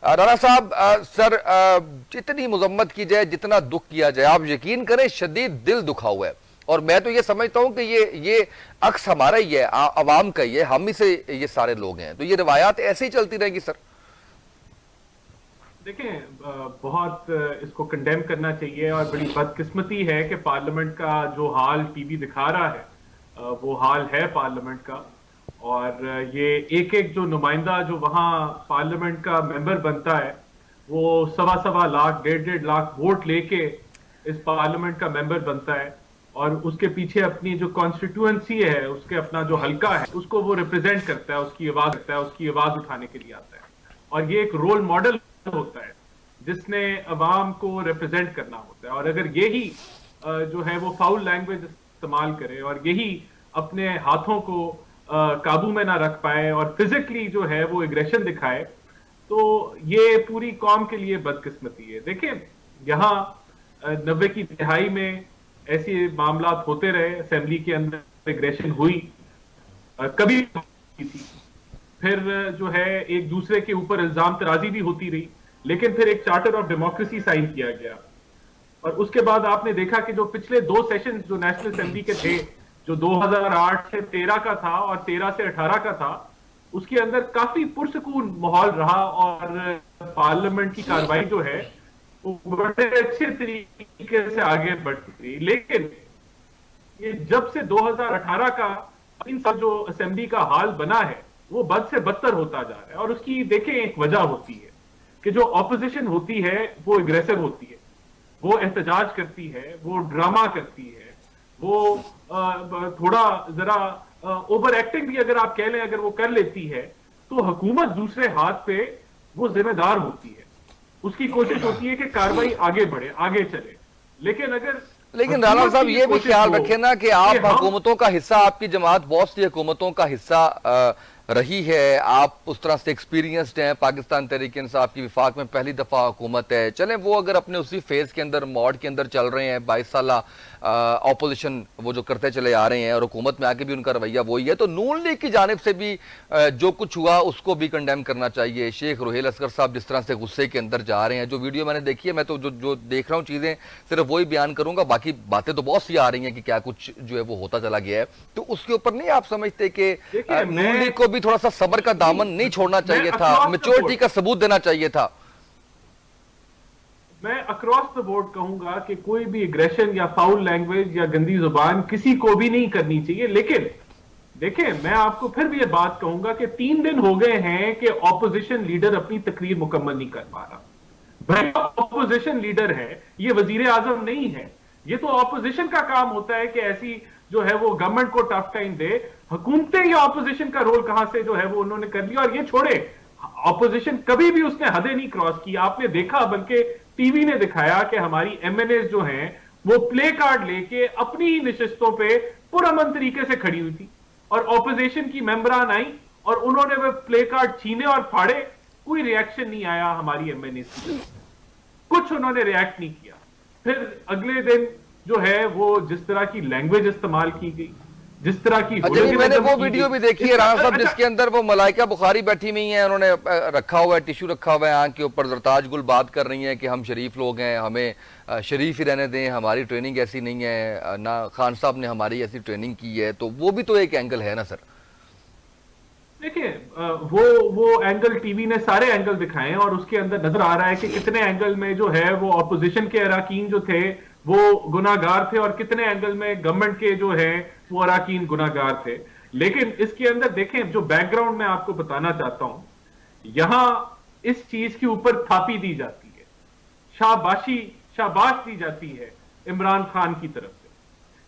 رانا صاحب سر جتنی مذمت کی جائے جتنا دکھ کیا جائے آپ یقین کریں شدید دل دکھا ہوا ہے اور میں تو یہ سمجھتا ہوں کہ یہ عکس ہمارا ہی ہے عوام کا ہی ہے ہم ہی سے یہ سارے لوگ ہیں تو یہ روایات ایسے ہی چلتی رہیں گی سر دیکھیں بہت اس کو کنڈیم کرنا چاہیے اور بڑی بدقسمتی ہے کہ پارلیمنٹ کا جو حال ٹی وی دکھا رہا ہے وہ حال ہے پارلیمنٹ کا اور یہ ایک ایک جو نمائندہ جو وہاں پارلیمنٹ کا ممبر بنتا ہے وہ سوا لاکھ 1.5 لاکھ ووٹ لے کے اس پارلیمنٹ کا ممبر بنتا ہے اور اس کے پیچھے اپنی جو کانسٹیٹوئنسی ہے اس کے اپنا جو حلقہ ہے اس کو وہ ریپرزینٹ کرتا ہے اس کی آواز اٹھانے کے لیے آتا ہے اور یہ ایک رول ماڈل ہوتا ہے جس نے عوام کو ریپرزینٹ کرنا ہوتا ہے اور اگر یہی جو ہے وہ فاؤل لینگویج استعمال کرے اور یہی اپنے ہاتھوں کو قابو میں نہ رکھ پائے اور فزیکلی جو ہے وہ اگریشن دکھائے تو یہ پوری قوم کے لیے بدقسمتی ہے. دیکھیں یہاں 90 کی دہائی میں ایسے معاملات ہوتے رہے اسمبلی کے اندر اگریشن ہوئی کبھی تھی پھر جو ہے ایک دوسرے کے اوپر الزام ترازی بھی ہوتی رہی لیکن پھر ایک چارٹر آف ڈیموکریسی سائن کیا گیا اور اس کے بعد آپ نے دیکھا کہ جو پچھلے 2 سیشن جو نیشنل اسمبلی کے تھے جو 2008 سے 13 کا تھا اور 13 سے 18 کا تھا اس کے اندر کافی پرسکون ماحول رہا اور پارلیمنٹ کی کارروائی جو ہے وہ بڑے اچھے طریقے سے آگے بڑھتی رہی لیکن یہ جب سے 2018 کا 3 سال جو اسمبلی کا حال بنا ہے وہ بد سے بدتر ہوتا جا رہا ہے اور اس کی دیکھیں ایک وجہ ہوتی ہے کہ جو اپوزیشن ہوتی ہے وہ اگریسو ہوتی ہے وہ احتجاج کرتی ہے وہ ڈرامہ کرتی ہے وہ تھوڑا ذرا اوور ایکٹنگ بھی اگر آپ کہہ لیں اگر وہ کر لیتی ہے تو حکومت دوسرے ہاتھ پہ وہ ذمہ دار ہوتی ہے اس کی کوشش ہوتی ہے کہ کارروائی آگے بڑھے آگے چلے لیکن رانا صاحب یہ بھی خیال رکھیں نا کہ آپ حکومتوں کا حصہ آپ کی جماعت بہت سی حکومتوں کا حصہ رہی ہے آپ اس طرح سے ایکسپیرینسڈ ہیں پاکستان تحریک انصاف کی وفاق میں پہلی دفعہ حکومت ہے چلیں وہ اگر اپنے اسی فیز کے اندر موڈ کے اندر چل رہے ہیں 22 سالہ اپوزیشن وہ جو کرتے چلے آ رہے ہیں اور حکومت میں آگے بھی ان کا رویہ وہی ہے تو نون لیگ کی جانب سے بھی جو کچھ ہوا اس کو بھی کنڈیم کرنا چاہیے شیخ رحیل اصغر صاحب جس طرح سے غصے کے اندر جا رہے ہیں جو ویڈیو میں نے دیکھی ہے میں تو جو دیکھ رہا ہوں چیزیں صرف وہی بیان کروں گا باقی باتیں تو بہت سی آ رہی ہیں کہ کیا کچھ جو ہے وہ ہوتا چلا گیا ہے تو اس کے اوپر نہیں آپ سمجھتے کہ نون لیگ کو بھی تھوڑا سا صبر کا دامن نہیں چھوڑنا چاہیے تھا میچورٹی کا ثبوت دینا چاہیے تھا میں اکراس دا بورڈ کہوں گا کہ کوئی بھی اگریشن یا فاؤل لینگویج یا گندی زبان کسی کو بھی نہیں کرنی چاہیے لیکن دیکھیں میں آپ کو پھر بھی یہ بات کہوں گا کہ 3 دن ہو گئے ہیں کہ اپوزیشن لیڈر اپنی تقریر مکمل نہیں کر پا رہا بھائی اپوزیشن لیڈر ہے یہ وزیر اعظم نہیں ہے یہ تو اپوزیشن کا کام ہوتا ہے کہ ایسی جو ہے وہ گورنمنٹ کو ٹف ٹائم دے حکومتیں یا اپوزیشن کا رول کہاں سے جو ہے وہ انہوں نے کر لیا اور یہ چھوڑے اپوزیشن کبھی بھی اس نے حدیں نہیں کراس کی آپ نے دیکھا بلکہ ٹی وی نے دکھایا کہ ہماری ایم این ایز جو ہیں وہ پلے کارڈ لے کے اپنی ہی نشستوں پہ پرامن طریقے سے کھڑی ہوئی تھی اور اپوزیشن کی ممبران آئیں اور انہوں نے وہ پلے کارڈ چھینے اور پھاڑے کوئی ری ایکشن نہیں آیا ہماری ایم این ایز کی کچھ انہوں نے ری ایکٹ نہیں کیا پھر اگلے دن جو ہے وہ جس طرح کی لینگویج استعمال کی گئی جس طرح کی میں نے وہ ویڈیو بھی دیکھی ہے رانا صاحب جس کے اندر وہ ملائکہ بخاری بیٹھی ہوئی ہیں انہوں نے رکھا ہوا ہے ٹیشو رکھا ہوا ہے آنکھ کے اوپر زرتاج گل بات کر رہی ہیں کہ ہم شریف لوگ ہیں ہمیں شریف ہی رہنے دیں ہماری ٹریننگ ایسی نہیں ہے نہ خان صاحب نے ہماری ایسی ٹریننگ کی ہے تو وہ بھی تو ایک اینگل ہے نا سر دیکھیں وہ اینگل ٹی وی نے سارے اینگل دکھائے ہیں اور اس کے اندر نظر آ رہا ہے کہ کتنے اینگل میں جو ہے وہ اپوزیشن کے اراکین جو تھے وہ گناہگار تھے اور کتنے اینگل میں گورنمنٹ کے جو ہے وہ اراکین گناہگار تھے لیکن اس کے اندر دیکھیں جو بیک گراؤنڈ میں آپ کو بتانا چاہتا ہوں یہاں اس چیز کے اوپر تھاپی دی جاتی ہے شاباش دی جاتی ہے عمران خان کی طرف سے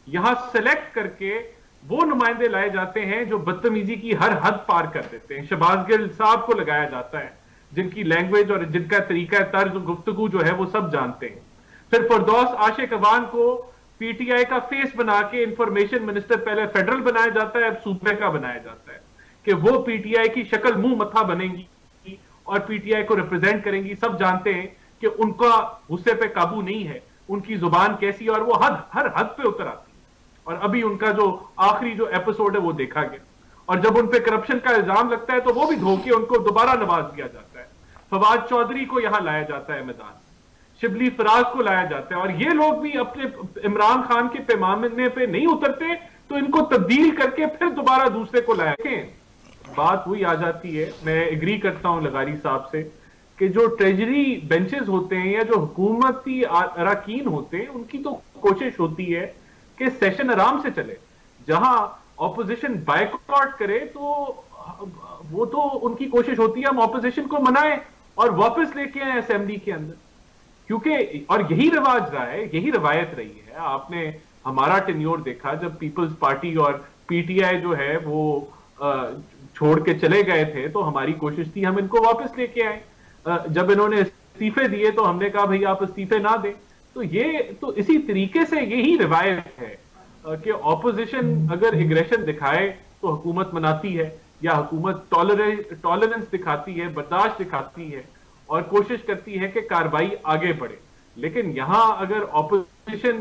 یہاں سلیکٹ کر کے وہ نمائندے لائے جاتے ہیں جو بدتمیزی کی ہر حد پار کر دیتے ہیں شہباز گل صاحب کو لگایا جاتا ہے جن کی لینگویج اور جن کا طریقہ طرز گفتگو جو ہے وہ سب جانتے ہیں پھر فردوس عاشق اوان کو پی ٹی آئی کا فیس بنا کے انفارمیشن منسٹر پہلے فیڈرل بنایا جاتا ہے اب صوبے کا بنایا جاتا ہے کہ وہ پی ٹی آئی کی شکل منہ متھا بنے گی اور پی ٹی آئی کو ریپرزینٹ کریں گی سب جانتے ہیں کہ ان کا غصے پہ قابو نہیں ہے ان کی زبان کیسی اور وہ ہر حد پہ اتر آتی اور ابھی ان کا جو آخری جو ایپیسوڈ ہے وہ دیکھا گیا اور جب ان پہ کرپشن کا الزام لگتا ہے تو وہ بھی دھو کے ان کو دوبارہ نواز دیا جاتا ہے فواد چودھری کو یہاں لایا جاتا ہے میدان، شبلی فراز کو لایا جاتا ہے، اور یہ لوگ بھی اپنے عمران خان کے پیمانے پہ نہیں اترتے تو ان کو تبدیل کر کے پھر دوبارہ دوسرے کو لایا۔ بات وہی آ جاتی ہے، میں ایگری کرتا ہوں لغاری صاحب سے، کہ جو ٹریجری بینچز ہوتے ہیں یا جو حکومتی اراکین ہوتے ہیں ان کی تو کوشش ہوتی ہے کہ سیشن آرام سے چلے، جہاں اپوزیشن بائیکاٹ کرے تو وہ تو ان کی کوشش ہوتی ہے ہم اپوزیشن کو منائیں اور واپس لے کے آئیں اسمبلی کے اندر، کیونکہ اور یہی رواج رہا ہے، یہی روایت رہی ہے۔ آپ نے ہمارا ٹینیور دیکھا جب پیپلز پارٹی اور پی ٹی آئی جو ہے وہ چھوڑ کے چلے گئے تھے تو ہماری کوشش تھی ہم ان کو واپس لے کے آئیں، جب انہوں نے استعفے دیے تو ہم نے کہا بھئی آپ استعفے نہ دیں، تو یہ تو اسی طریقے سے یہی روایت ہے کہ اپوزیشن اگر اگریشن دکھائے تو حکومت مناتی ہے، یا حکومت ٹالرنس دکھاتی ہے، برداشت دکھاتی ہے اور کوشش کرتی ہے کہ کارروائی آگے بڑھے۔ لیکن یہاں اگر اپوزیشن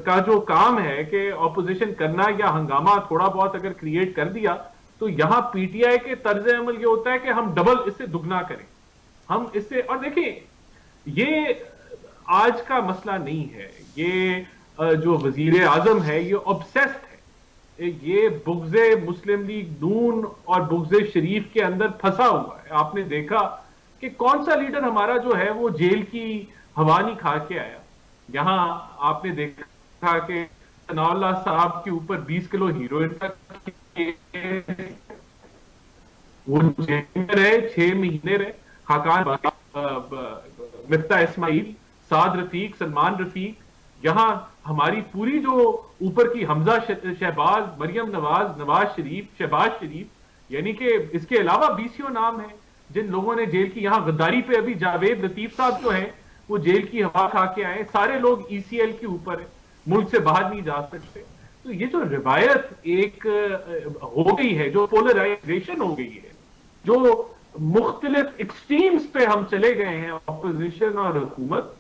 کا جو کام ہے کہ اپوزیشن کرنا یا ہنگامہ تھوڑا بہت اگر کریٹ کر دیا تو یہاں پی ٹی آئی کے طرز عمل یہ ہوتا ہے کہ ہم ڈبل اس سے دگنا کریں، ہم اس سے، اور دیکھیں یہ آج کا مسئلہ نہیں ہے، یہ جو وزیر اعظم ہے یہ obsessed ہے، یہ بغض مسلم لیگ نون اور بغض شریف کے اندر پھنسا ہوا ہے۔ آپ نے دیکھا کہ کون سا لیڈر ہمارا جو ہے وہ جیل کی ہوا نہیں کھا کے آیا، یہاں آپ نے دیکھا کہ ثناء اللہ صاحب کے اوپر 20 کلو ہیروئن کا وہ جیل میں رہے، 6 مہینے رہے، خاقان مفتاح اسماعیل، سعد رفیق، سلمان رفیق، یہاں ہماری پوری جو اوپر کی حمزہ شہباز، مریم نواز، نواز شریف، شہباز شریف، یعنی کہ اس کے علاوہ 20 نام ہیں جن لوگوں نے جیل کی، یہاں غداری پہ ابھی جاوید لطیف صاحب جو ہیں وہ جیل کی ہوا کھا کے آئے، سارے لوگ ای سی ایل کے اوپر ہیں، ملک سے باہر نہیں جا سکتے۔ تو یہ جو روایت ایک ہو گئی ہے، جو پولرائزیشن ہو گئی ہے، جو مختلف ایکسٹریمز پہ ہم چلے گئے ہیں اپوزیشن اور حکومت،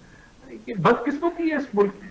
بدقسمتی ہے اس ملک میں۔